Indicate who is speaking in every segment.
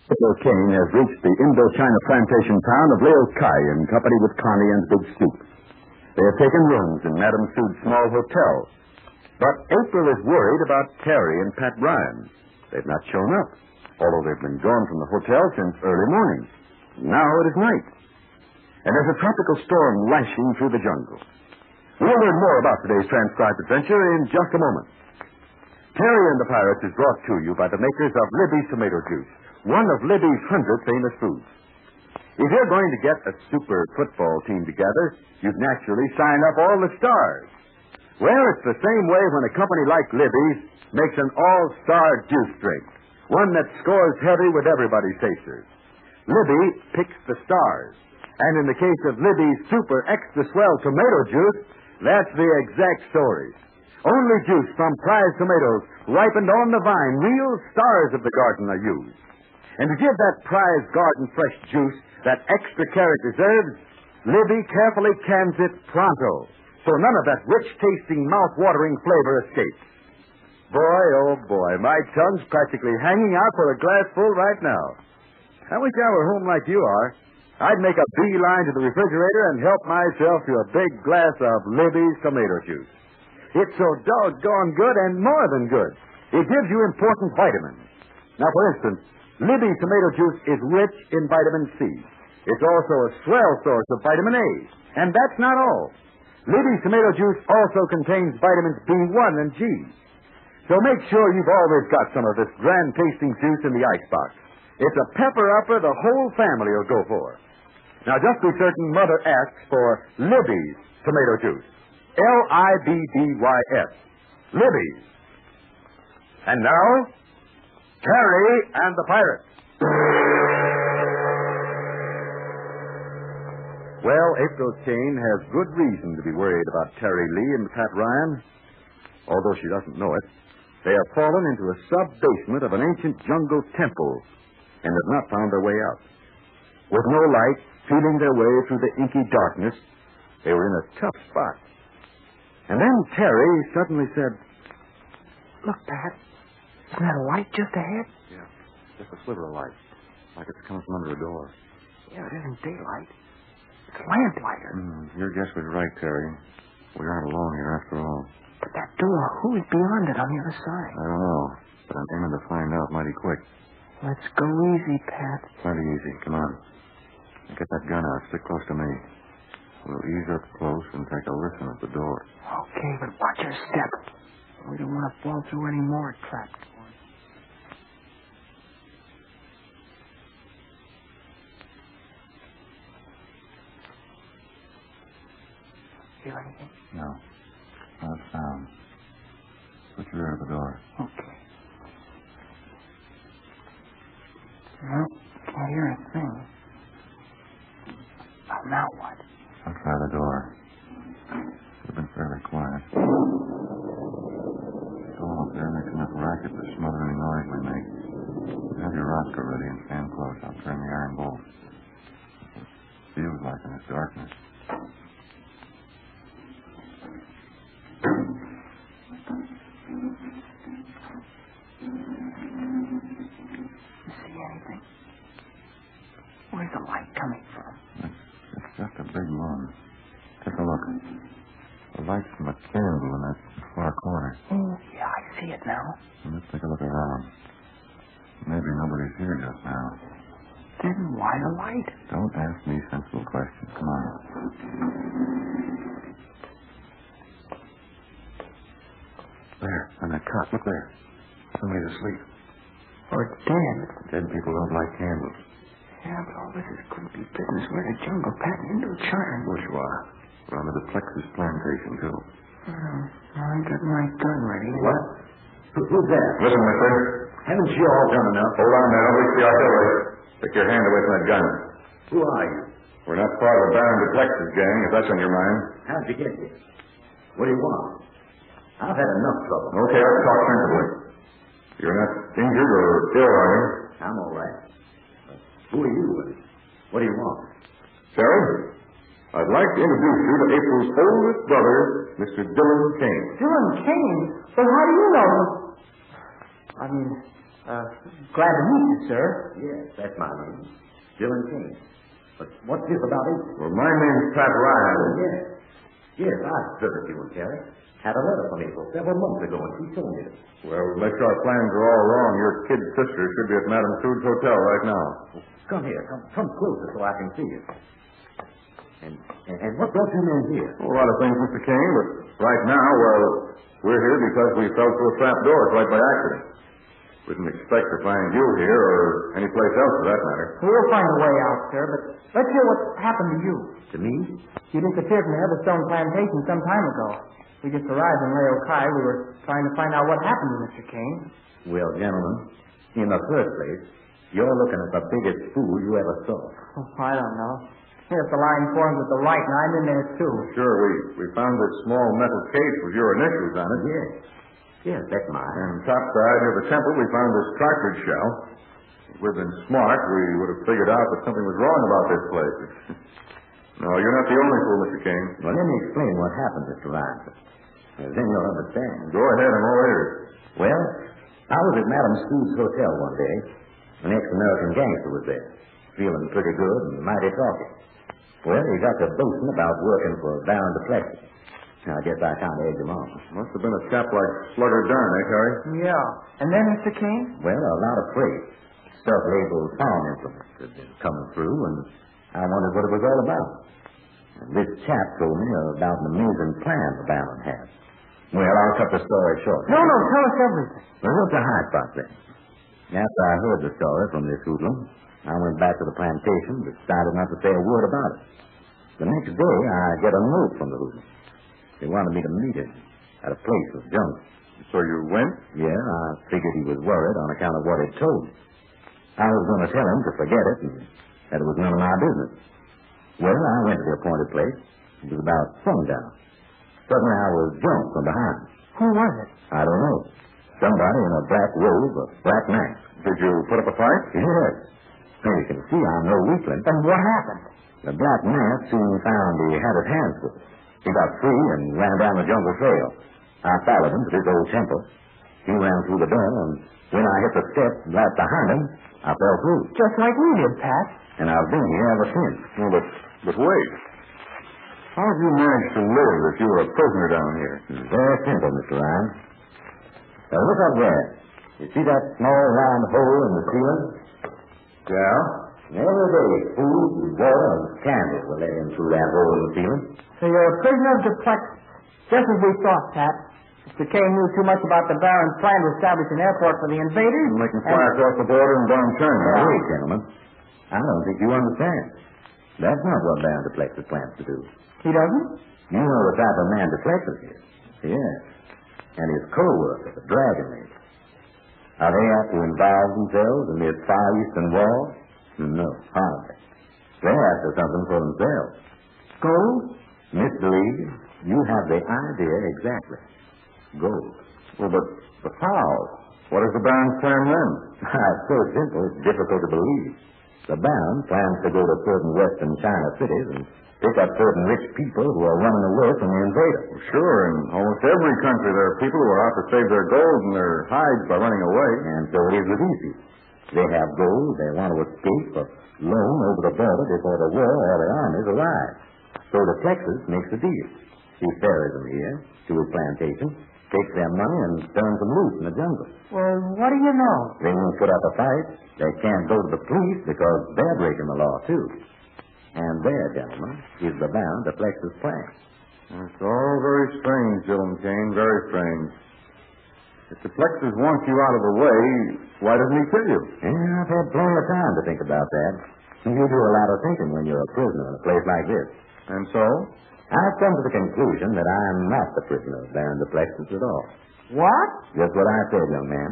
Speaker 1: Bill Kane has reached the Indochina plantation town of Leokai in company with Connie and Big Stoop. They have taken rooms in Madame Sude's small hotel. But April is worried about Terry and Pat Ryan. They've not shown up, although they've been gone from the hotel since early morning. Now it is night. And there's a tropical storm lashing through the jungle. We'll learn more about today's transcribed adventure in just a moment. Terry and the Pirates is brought to you by the makers of Libby's Tomato Juice, one of Libby's 100 famous foods. If you're going to get a super football team together, you'd naturally sign up all the stars. Well, it's the same way when a company like Libby's makes an all-star juice drink, one that scores heavy with everybody's tasters. Libby picks the stars. And in the case of Libby's Super Extra Swell Tomato Juice, that's the exact story. Only juice from prize tomatoes ripened on the vine, real stars of the garden are used. And to give that prize garden fresh juice that extra carat deserves, Libby carefully cans it pronto, so none of that rich-tasting, mouth-watering flavor escapes. Boy, oh boy, my tongue's practically hanging out for a glassful right now. I wish I were home like you are. I'd make a beeline to the refrigerator and help myself to a big glass of Libby's tomato juice. It's so doggone good and more than good. It gives you important vitamins. Now, for instance, Libby's tomato juice is rich in vitamin C. It's also a swell source of vitamin A. And that's not all. Libby's tomato juice also contains vitamins B1 and G. So make sure you've always got some of this grand-tasting juice in the icebox. It's a pepper-upper the whole family will go for. Now, just be certain Mother asks for Libby's tomato juice. Libbys. Libby's. And now, Terry and the Pirates. Well, April Kane has good reason to be worried about Terry Lee and Pat Ryan. Although she doesn't know it, they have fallen into a sub-basement of an ancient jungle temple and have not found their way out. With no light, feeling their way through the inky darkness, they were in a tough spot. And then Terry suddenly said,
Speaker 2: "Look, Pat. Isn't that a light just ahead?"
Speaker 1: "Yeah, just a sliver of light, like it's coming from under a door."
Speaker 2: "Yeah, it isn't daylight. It's lamplighter."
Speaker 1: Your guess was right, Terry. We aren't alone here after all.
Speaker 2: "But that door, who is beyond it on the other side?"
Speaker 1: "I don't know, but I'm aiming to find out mighty quick."
Speaker 2: "Let's go easy, Pat."
Speaker 1: "Plenty easy. Come on. Get that gun out. Stick close to me. We'll ease up close and take a listen at the door."
Speaker 2: "Okay, but watch your step. We don't want to fall through any more traps." Feel anything?
Speaker 1: No. Not a sound. Put your ear to the door.
Speaker 2: Okay. No, can't hear a thing. Well, now what?
Speaker 1: I'll try the door. We've been fairly quiet. Go up there, make enough racket to smother any noise we make. Have your Roscoe ready and stand close. I'll turn the iron bolt. It feels like in this darkness.
Speaker 2: You see anything? Where's the light coming from?
Speaker 1: It's just a big one. Take a look. The light's from a candle in that far corner.
Speaker 2: Oh, yeah, I see it now.
Speaker 1: Let's take a look around. Maybe nobody's here just now.
Speaker 2: Then why the light?
Speaker 1: Don't ask me sensible questions. Come on. There, on that cot. Look there. Somebody's asleep.
Speaker 2: Or dead.
Speaker 1: Dead people don't light candles.
Speaker 2: Yeah, but all this is creepy business. We're in a jungle, Pat, in Indochina.
Speaker 1: Bourgeois. We're on the Plexus plantation, too.
Speaker 2: I got my gun ready.
Speaker 3: What? Who's that?
Speaker 1: Listen, mister.
Speaker 3: Haven't you all done enough?
Speaker 1: Hold on now. Don't reach the artillery. Take your hand away from that gun.
Speaker 3: Who are you?
Speaker 1: We're not part of the Baron de Plexus gang, if that's on your mind.
Speaker 3: How'd you get here? What do you want? I've had enough trouble.
Speaker 1: Okay, I'll talk sensibly. You're not injured or ill, are you?
Speaker 3: I'm all right. Who are you and what do you want?
Speaker 1: Terry, I'd like to introduce you to April's oldest brother, Mr. Dillon Kane.
Speaker 2: Dillon Kane? Well, how do you know him? Glad to meet you, sir.
Speaker 3: Yes, that's my name. Dylan Kane. But what's this about April?
Speaker 1: Well, my name's Pat Ryan.
Speaker 3: Oh, yes. Yes, I've heard you and Terry. Had a letter from April several months ago, and she told me this.
Speaker 1: Well, unless our plans are all wrong, your kid's sister should be at Madame Soud's hotel right now.
Speaker 3: Come here. Come closer so I can see you. And what brought you men here?
Speaker 1: A lot of things, Mr. Kane, but right now, well, we're here because we fell through a trap door quite by accident. We didn't expect to find you here or any place else for that matter.
Speaker 2: We'll find a way out, sir, but let's hear what happened to you.
Speaker 3: To me?
Speaker 2: You disappeared from the Everstone plantation some time ago. We just arrived in Leo Kai. We were trying to find out what happened to Mr. Kane.
Speaker 3: Well, gentlemen, in the first place, you're looking at the biggest fool you ever saw.
Speaker 2: Oh, I don't know. If the line forms with the right, and I'm in there, too.
Speaker 1: Sure, we found this small metal case with your initials on it.
Speaker 3: Yes. Yes, that's mine.
Speaker 1: And topside near the temple, we found this cartridge shell. If we'd been smart, we would have figured out that something was wrong about this place. No, you're not the only fool, Mr. Kane.
Speaker 3: Well, let me explain what happened, Mr. Ryan. Then you'll understand.
Speaker 1: Go ahead, I'm all ears.
Speaker 3: Well, I was at Madame Soud's hotel one day. An ex-American gangster was there, feeling pretty good and mighty talky. Well, he got to boasting about working for Baron Duplessis. I guess I kind of egged him on.
Speaker 1: Must have been a chap like Slugger Dunn, Terry?
Speaker 2: Yeah. And then, Mr. Kane?
Speaker 3: Well, a lot of freight. Stuff labeled farm implements had been coming through, and I wondered what it was all about. And this chap told me about an amazing plan the Baron had. Well, I'll cut the story short.
Speaker 2: No, tell us everything.
Speaker 3: Well, what's the high spot then? After I heard the story from this hoodlum, I went back to the plantation, decided not to say a word about it. The next day, I get a note from the hoodlum. They wanted me to meet him at a place with jungle.
Speaker 1: So you went?
Speaker 3: Yeah, I figured he was worried on account of what he'd told me. I was going to tell him to forget it and that it was none of my business. Well, I went to the appointed place. It was about sundown. Suddenly, I was jumped from behind.
Speaker 2: Who was it?
Speaker 3: I don't know. Somebody in a black robe, a black mask.
Speaker 1: Did you put up a fight?
Speaker 3: Yes. Now, you can see I'm no weakling.
Speaker 2: And what happened?
Speaker 3: The black mask soon found he had his hands full. He got free and ran down the jungle trail. I followed him to this old temple. He ran through the door, and when I hit the steps right behind him, I fell through.
Speaker 2: Just like we did, Pat.
Speaker 3: And I've been here ever since.
Speaker 1: Oh, but wait. How have you managed to live if you were a prisoner down here?
Speaker 3: Very simple, Mr. Ryan. Now, look up there. You see that small round hole in the ceiling?
Speaker 1: Yeah?
Speaker 3: Every day, food, water, and candles were let in through that hole in the ceiling.
Speaker 2: So you're a prisoner of Duplessis. Just as we thought, Pat. Mr. Kane knew too much about the Baron's plan to establish an airport for the invaders.
Speaker 1: And they can fly across the border and bomb China.
Speaker 3: Now, wait, gentlemen. I don't think you understand. That's not what Baron Duplessis plans to do.
Speaker 2: He doesn't?
Speaker 3: You know the type of man Duplessis is. Yes. And his co-worker, the Dragon Lady. Are they apt to involve themselves in this Far Eastern war? No, hardly. They're after something for themselves.
Speaker 2: Gold?
Speaker 3: Mr. Lee, you have the idea exactly. Gold.
Speaker 1: Well, but how? What is the Baron's plan then?
Speaker 3: It's so simple, it's difficult to believe. The Baron plans to go to certain western China cities and pick up certain rich people who are running away from the invader.
Speaker 1: Well, sure, in almost every country there are people who are out to save their gold and their hides by running away.
Speaker 3: And so it is with these people. They have gold, they want to escape, but loan over the border before the war or the armies arrive. So the Duplessis makes a deal. He ferries them here to his plantation, takes their money, and turns them loose in the jungle.
Speaker 2: Well, what do you know?
Speaker 3: They won't put up a fight. They can't go to the police because they're breaking the law, too. And there, gentlemen, is the Baron Duplessis plan.
Speaker 1: It's all very strange, Dylan Kane, very strange. If Duplessis wants you out of the way, why doesn't he kill you?
Speaker 3: Yeah, I've had plenty of time to think about that. You do a lot of thinking when you're a prisoner in a place like this.
Speaker 1: And so?
Speaker 3: I've come to the conclusion that I'm not the prisoner of Baron Duplessis at all.
Speaker 2: What?
Speaker 3: Just what I said, young man.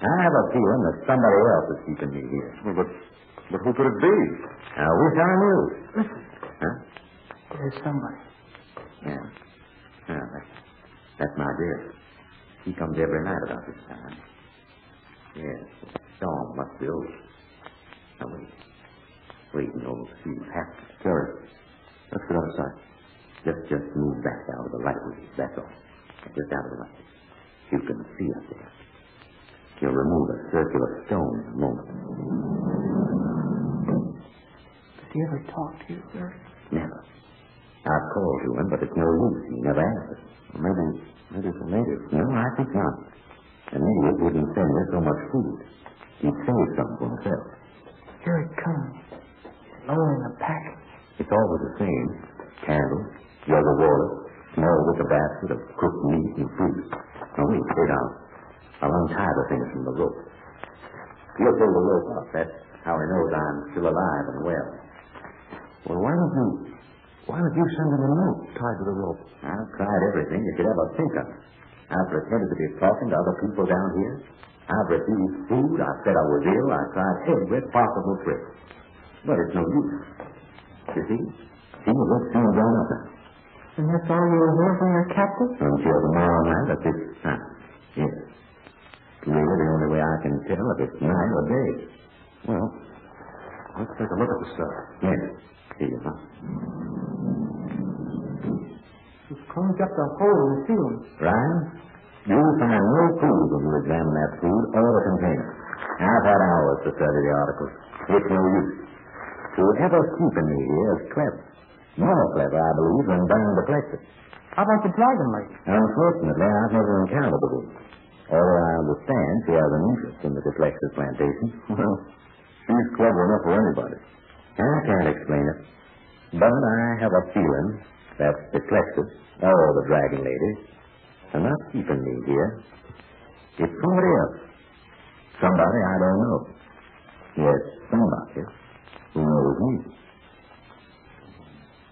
Speaker 3: I have a feeling that somebody else is keeping me here.
Speaker 1: Well, but who could it be?
Speaker 3: I wish I knew.
Speaker 2: Listen.
Speaker 3: Huh?
Speaker 2: There's somebody.
Speaker 3: Yeah. Yeah, that's my dear. He comes every night about this time. Yes, the storm must be over. Now, wait, no, see,
Speaker 1: Terry, let's get outside.
Speaker 3: Just move back out of the light, that's all. Just out of the light. You can see up there. He'll remove a circular stone in a moment.
Speaker 2: Did he ever talk to you, sir?
Speaker 3: Never. I've called to him, but it's no use. He never answers.
Speaker 1: Maybe it's a native.
Speaker 3: No, I think not. A native wouldn't send me so much food. He'd save some for himself.
Speaker 2: Here it comes. Lowering a package.
Speaker 3: It's always the same. Candles, jug of water, small wicker basket of cooked meat and fruit. Now wait, stay down. I'll untie the things from the rope. He'll pull the rope up. That's how he knows I'm still alive and well.
Speaker 1: Well, why did you send him a note tied to the rope?
Speaker 3: I've tried everything you could ever think of. I've pretended to be talking to other people down here. I've refused food. I've said I was ill. I've tried every possible trick. But it's no use. You see? He was soon grown up now.
Speaker 2: And that's all you will hear from your captain?
Speaker 3: Until tomorrow night at this time. Yes. Really, the only way I can tell if it's night or day.
Speaker 1: Well, let's take a look at the stuff.
Speaker 3: Yes. Here you are.
Speaker 2: He's closed up the hole in the ceiling.
Speaker 3: Ryan, you'll find no clue when you examine that food or the container. I've had hours to study the articles. It's no use. Whoever's keeping me here is clever. More clever, I believe, than Brown the Plexus.
Speaker 2: How about the dragon lady?
Speaker 3: Unfortunately, I've never encountered the woman. Although I understand she has an interest in the Plexus plantation.
Speaker 1: Well, she's clever enough for anybody.
Speaker 3: I can't explain it. But I have a feeling that the Plexus, or the dragon lady, are not keeping me here. It's somebody else. Somebody I don't know. Yes, somebody who knows me.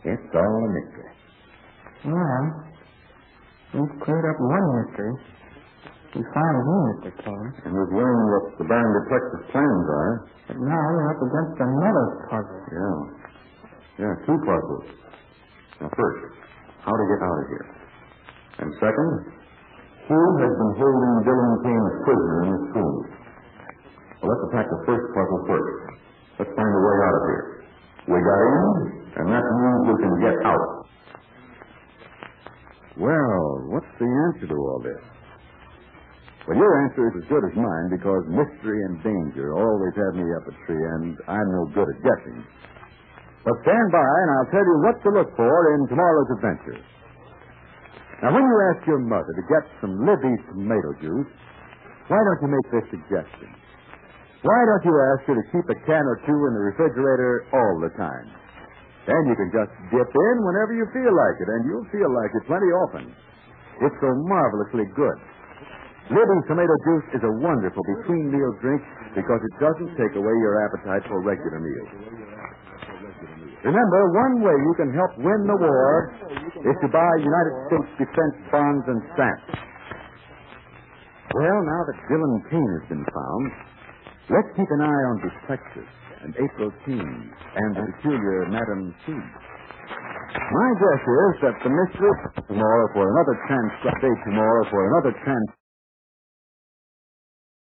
Speaker 3: It's all a mystery.
Speaker 2: Well, we've cleared up one mystery. We found you, Mr. Kane.
Speaker 1: And we've learned what the Baron de Plexus plans are.
Speaker 2: But now we're up against another puzzle.
Speaker 1: Yeah, two puzzles. Now, first, how to get out of here. And second, who has been holding Dylan Kane as prisoner in this tomb? Well, let's attack the first puzzle first. Let's find a way out of here. We got in, and that means we can get out. Well, what's the answer to all this? Well, your answer is as good as mine because mystery and danger always have me up a tree, and I'm no good at guessing. But stand by, and I'll tell you what to look for in tomorrow's adventure. Now, when you ask your mother to get some Libby's tomato juice, why don't you make this suggestion? Why don't you ask her to keep a can or two in the refrigerator all the time? Then you can just dip in whenever you feel like it, and you'll feel like it plenty often. It's so marvelously good. Libby's tomato juice is a wonderful between-meal drink because it doesn't take away your appetite for regular meals. Remember, one way you can help win the war is to buy United States defense bonds and stamps. Well, now that Dylan Kane has been found, let's keep an eye on the Plexus and April Keene and the peculiar Madame C. My guess is that the mystery tomorrow for another chance,